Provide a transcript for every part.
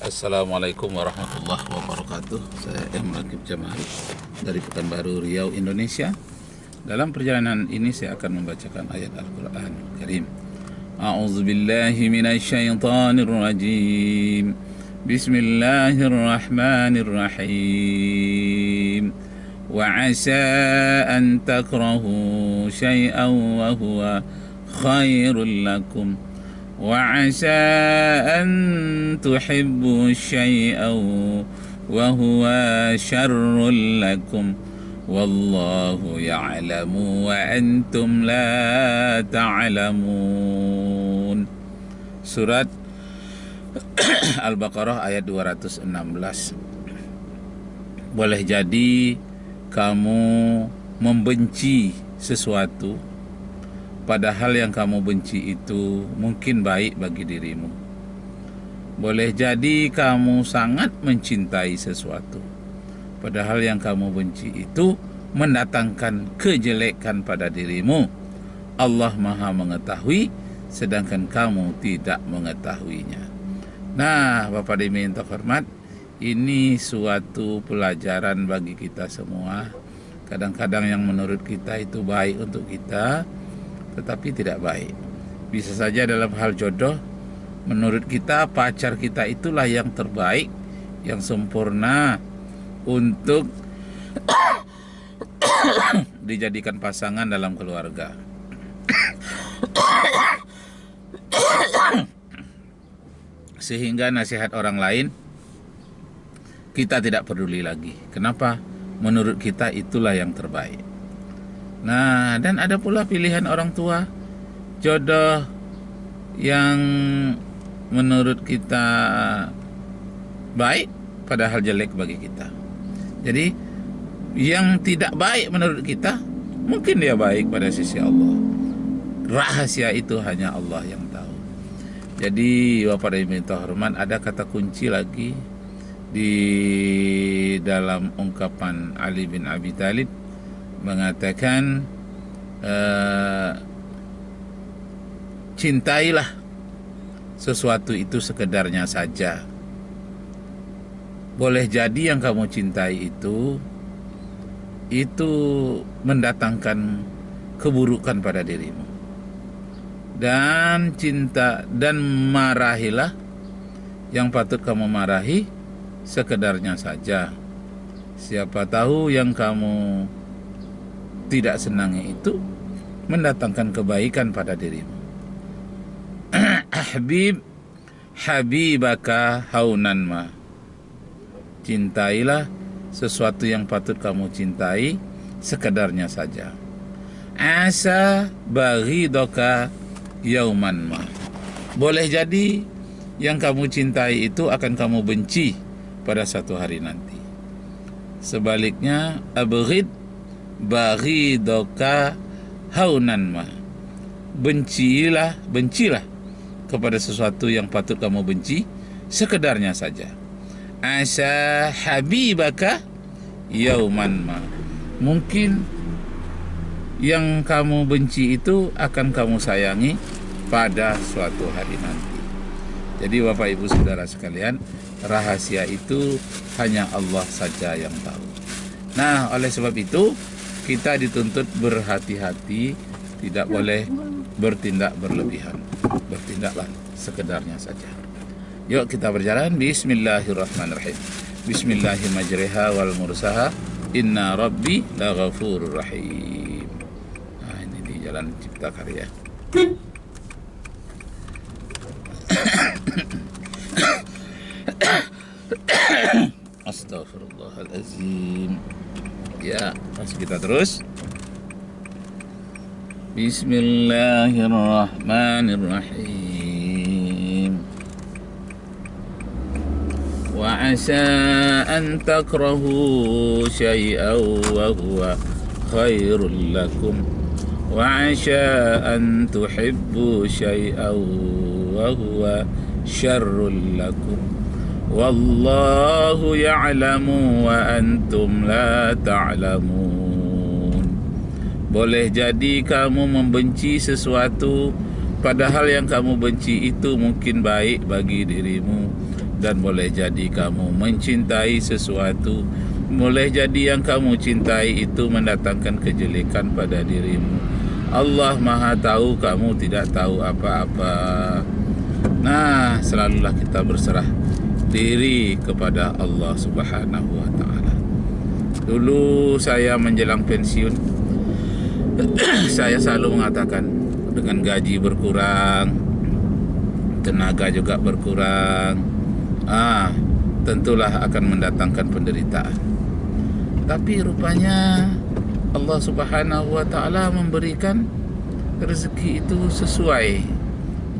Assalamualaikum warahmatullahi wabarakatuh. Saya M. Akib Jamal dari Pekanbaru, Riau, Indonesia. Dalam perjalanan ini saya akan membacakan ayat Al-Quran Karim. A'udzubillahi minasyaitonir rajim. Bismillahirrahmanirrahim. Wa 'asa an takrahu syai'an wa huwa khairul lakum. وعسى أن تحبوا شيئا وهو شر لكم والله يعلم وأنتم لا تعلمون. Surat Al-Baqarah ayat 216. Boleh jadi kamu membenci sesuatu, padahal yang kamu benci itu mungkin baik bagi dirimu. Boleh jadi kamu sangat mencintai sesuatu, padahal yang kamu benci itu mendatangkan kejelekan pada dirimu. Allah Maha mengetahui, sedangkan kamu tidak mengetahuinya. Nah, Bapak Dimi yang terhormat, ini suatu pelajaran bagi kita semua. Kadang-kadang yang menurut kita itu baik untuk kita, tetapi tidak baik. Bisa saja dalam hal jodoh, menurut kita pacar kita itulah yang terbaik, yang sempurna untuk dijadikan pasangan dalam keluarga. Sehingga nasihat orang lain kita tidak peduli lagi. Kenapa? Menurut kita itulah yang terbaik. Nah, dan ada pula pilihan orang tua, jodoh yang menurut kita baik padahal jelek bagi kita. Jadi yang tidak baik menurut kita mungkin dia baik pada sisi Allah. Rahasia itu hanya Allah yang tahu. Jadi Bapak dan Ibu terhormat, ada kata kunci lagi di dalam ungkapan Ali bin Abi Thalib, mengatakan cintailah sesuatu itu sekedarnya saja. Boleh jadi yang kamu cintai itu mendatangkan keburukan pada dirimu. Dan cinta dan marahilah yang patut kamu marahi sekedarnya saja. Siapa tahu yang kamu tidak senangi itu mendatangkan kebaikan pada dirimu. Habibaka haunan ma. Cintailah sesuatu yang patut kamu cintai sekedarnya saja. Asa baghidoka yauman ma. Boleh jadi yang kamu cintai itu akan kamu benci pada satu hari nanti. Sebaliknya, abghid baghidoka haunan ma. Bencilah kepada sesuatu yang patut kamu benci sekedarnya saja. Asa habibaka yauman ma. Mungkin yang kamu benci itu akan kamu sayangi pada suatu hari nanti. Jadi Bapak Ibu Saudara sekalian, rahasia itu hanya Allah saja yang tahu. Nah, oleh sebab itu kita dituntut berhati-hati, tidak boleh bertindak berlebihan. Bertindaklah sekedarnya saja. Yuk kita berjalan. Bismillahirrahmanirrahim. Bismillahirrahmanirrahim wal mursaha. Inna rabbi laghafurur rahim. Nah, ini di Jalan Cipta Karya. Astaghfirullahalazim. Ya, masih kita terus. Bismillahirrahmanirrahim. Wa 'asa an takrahu syai'an wa huwa khairul lakum. Wa 'asa an tuhibbu syai'an wa huwa syarrul lakum. Wallahu ya'lamu wa antum la ta'lamun. Boleh jadi kamu membenci sesuatu, padahal yang kamu benci itu mungkin baik bagi dirimu. Dan boleh jadi kamu mencintai sesuatu, boleh jadi yang kamu cintai itu mendatangkan kejelekan pada dirimu. Allah Maha tahu, kamu tidak tahu apa-apa. Nah, selalulah kita berserah diri kepada Allah Subhanahu wa ta'ala. Dulu saya menjelang pensiun, saya selalu mengatakan, dengan gaji berkurang, tenaga juga berkurang, tentulah akan mendatangkan penderitaan. Tapi rupanya Allah Subhanahu wa ta'ala memberikan rezeki itu sesuai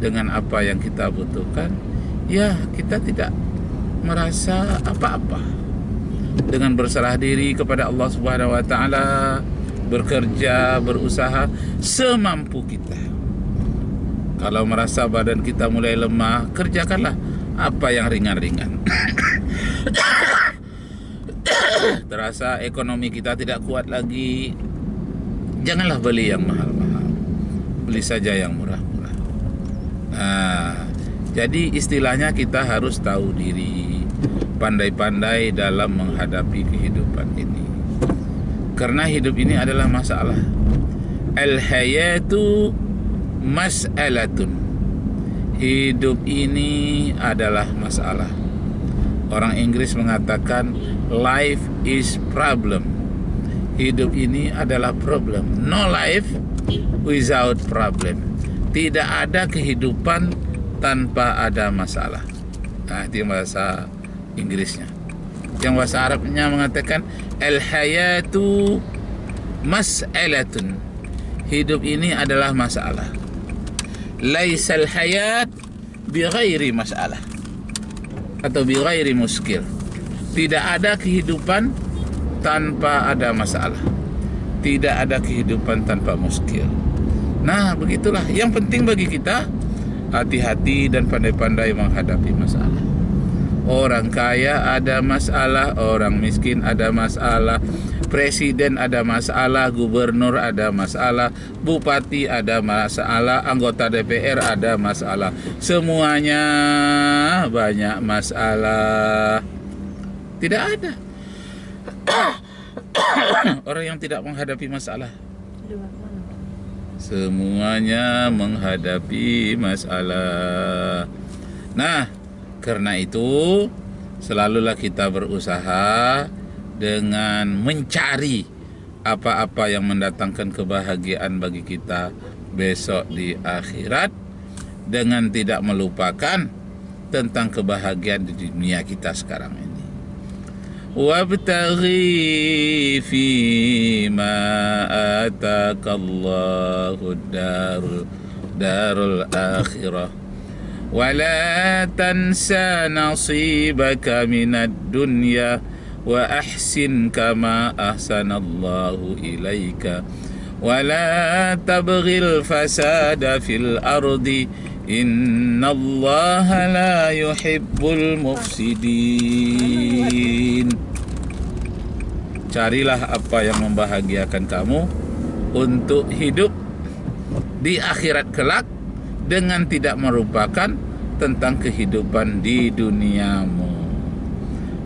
dengan apa yang kita butuhkan. Ya, kita tidak merasa apa-apa dengan berserah diri kepada Allah Subhanahu wa ta'ala, bekerja, berusaha semampu kita. Kalau merasa badan kita mulai lemah, kerjakanlah apa yang ringan-ringan. Terasa ekonomi kita tidak kuat lagi, janganlah beli yang mahal-mahal, beli saja yang murah-murah. Nah, jadi istilahnya kita harus tahu diri, pandai-pandai dalam menghadapi kehidupan ini. Karena hidup ini adalah masalah. Al-hayatu mas'alatun. Hidup ini adalah masalah. Orang Inggris mengatakan life is problem. Hidup ini adalah problem. No life without problem. Tidak ada kehidupan tanpa ada masalah. Nah, itu bahasa Inggrisnya. Yang bahasa Arabnya mengatakan al-hayatu mas'alatun. Hidup ini adalah masalah. Laisal hayat bighairi masalah atau bighairi muskil. Tidak ada kehidupan tanpa ada masalah. Tidak ada kehidupan tanpa muskil. Nah, begitulah. Yang penting bagi kita hati-hati dan pandai-pandai menghadapi masalah. Orang kaya ada masalah, orang miskin ada masalah, presiden ada masalah, gubernur ada masalah, bupati ada masalah, anggota DPR ada masalah. Semuanya banyak masalah. Tidak ada orang yang tidak menghadapi masalah. Semuanya menghadapi masalah. Nah, karena itu selalulah kita berusaha dengan mencari apa-apa yang mendatangkan kebahagiaan bagi kita besok di akhirat, dengan tidak melupakan tentang kebahagiaan di dunia kita sekarang ini. Wabtaghi fima atakallahu darul akhirah wala tansa nasibaka minad dunya wa ahsin kama ahsanallahu ilaika wala tabghil fasada fil ardi innallaha la yuhibbul mufsidin. Carilah apa yang membahagiakan kamu untuk hidup di akhirat kelak, dengan tidak merupakan tentang kehidupan di duniamu.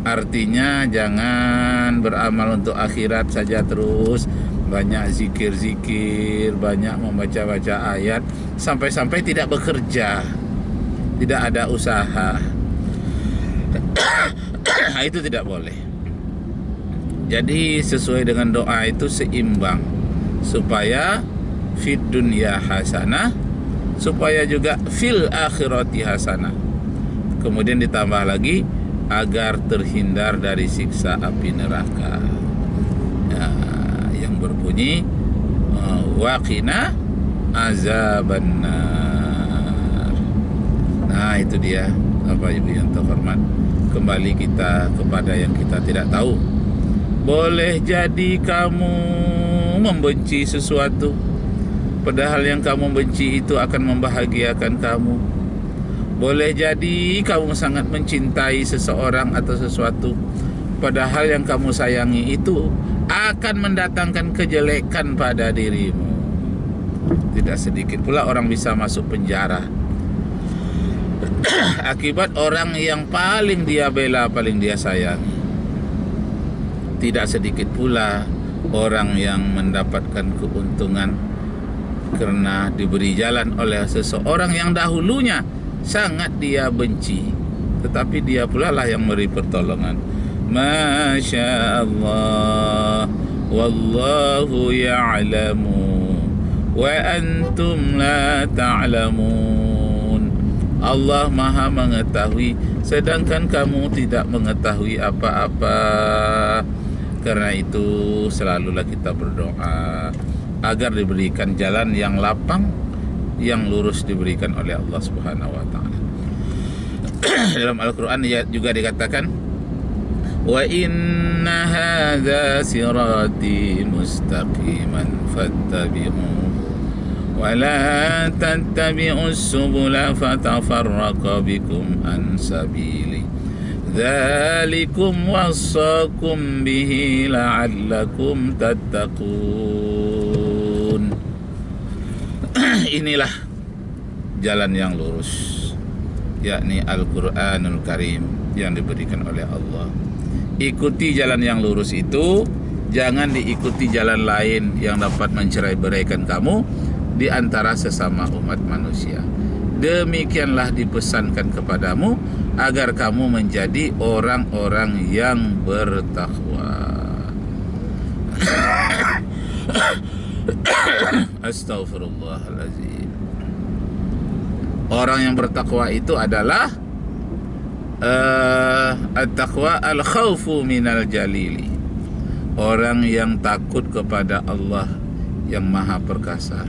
Artinya jangan beramal untuk akhirat saja terus, banyak zikir-zikir, banyak membaca-baca ayat, sampai-sampai tidak bekerja, tidak ada usaha. Itu tidak boleh. Jadi sesuai dengan doa itu seimbang, supaya fid dunya hasanah, supaya juga fil akhirati hasanah. Kemudian ditambah lagi agar terhindar dari siksa api neraka, ya, yang berbunyi waqina azabannar. Nah, itu dia Bapak Ibu yang terhormat. Kembali kita kepada yang kita tidak tahu. Boleh jadi kamu membenci sesuatu, padahal yang kamu benci itu akan membahagiakan kamu. Boleh jadi kamu sangat mencintai seseorang atau sesuatu, padahal yang kamu sayangi itu akan mendatangkan kejelekan pada dirimu. Tidak sedikit pula orang bisa masuk penjara akibat orang yang paling dia bela, paling dia sayangi. Tidak sedikit pula orang yang mendapatkan keuntungan karena diberi jalan oleh seseorang yang dahulunya sangat dia benci, tetapi dia pula lah yang memberi pertolongan. Masya Allah, wallahu ya'lamu wa antum la ta'lamun. Allah Maha mengetahui, sedangkan kamu tidak mengetahui apa-apa. Karena itu selalulah kita berdoa agar diberikan jalan yang lapang, yang lurus diberikan oleh Allah Subhanahu wa taala. Dalam Al-Qur'an juga dikatakan, wa inna hadza sirati mustaqiman fattabi'u wa la tattabi'us subula fatafarraqa bikum an sabili dzalikum wassakum bihi la'allakum tattaqun. Inilah jalan yang lurus, yakni Al-Qur'anul Karim yang diberikan oleh Allah. Ikuti jalan yang lurus itu, jangan diikuti jalan lain yang dapat mencerai-beraikan kamu di antara sesama umat manusia. Demikianlah dipesankan kepadamu agar kamu menjadi orang-orang yang bertakwa. Astaghfirullahaladzim. Orang yang bertakwa itu adalah at-taqwa al-khawfu minal jalili. Orang yang takut kepada Allah yang Maha Perkasa.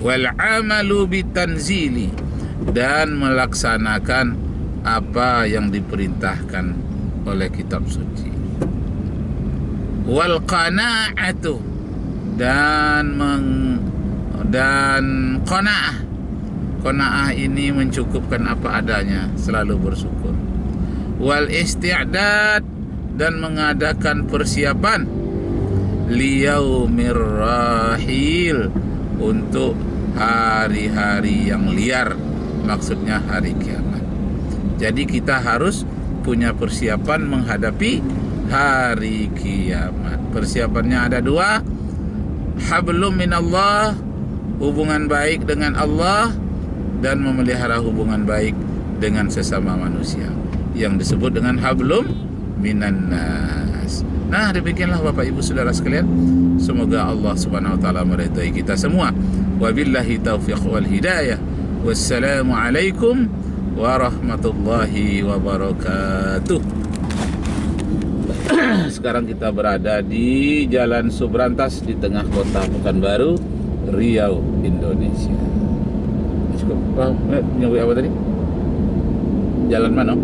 Wal amalu bitanzili, dan melaksanakan apa yang diperintahkan oleh kitab suci. Wal qana'atu, dan qanaah. Qanaah ini mencukupkan apa adanya, selalu bersyukur. Wal isti'dad, dan mengadakan persiapan liyaumir rahil, untuk hari-hari yang liar, maksudnya hari kiamat. Jadi kita harus punya persiapan menghadapi hari kiamat. Persiapannya ada dua: hablum minallah, hubungan baik dengan Allah, dan memelihara hubungan baik dengan sesama manusia, yang disebut dengan hablum minan nas. Nah, demikianlah Bapak Ibu Saudara sekalian. Semoga Allah Subhanahu wa taala meridai kita semua. Wabillahi taufiq wal hidayah. Wassalamualaikum warahmatullahi wabarakatuh. Sekarang kita berada di Jalan Subrantas di tengah kota Pekanbaru, Riau, Indonesia. Cukup paham? Nyebut apa tadi? Jalan mana?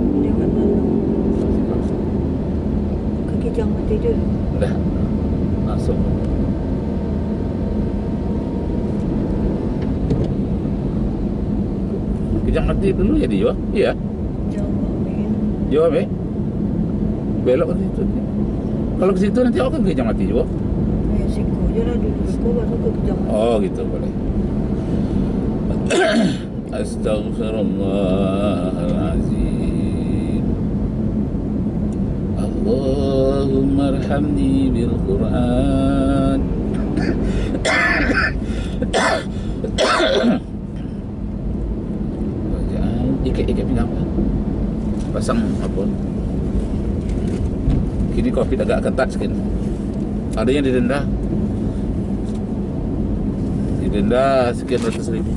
Kaki jangan tidur. Udah masuk. Kejang mati dulu ya dia? Iya. Jawab ya. Belok ke situ. Kalau ke situ nanti akan kejang mati juga. Ya siku je lah dulu sekolah tu ke kejang mati. Oh gitu boleh. Astaghfirullahalazim. Allahumma arhamni bil Quran. Ikat pinggang pasang apa? Kini COVID agak ketat sikit. Ada yang didenda sekian ratus ribu.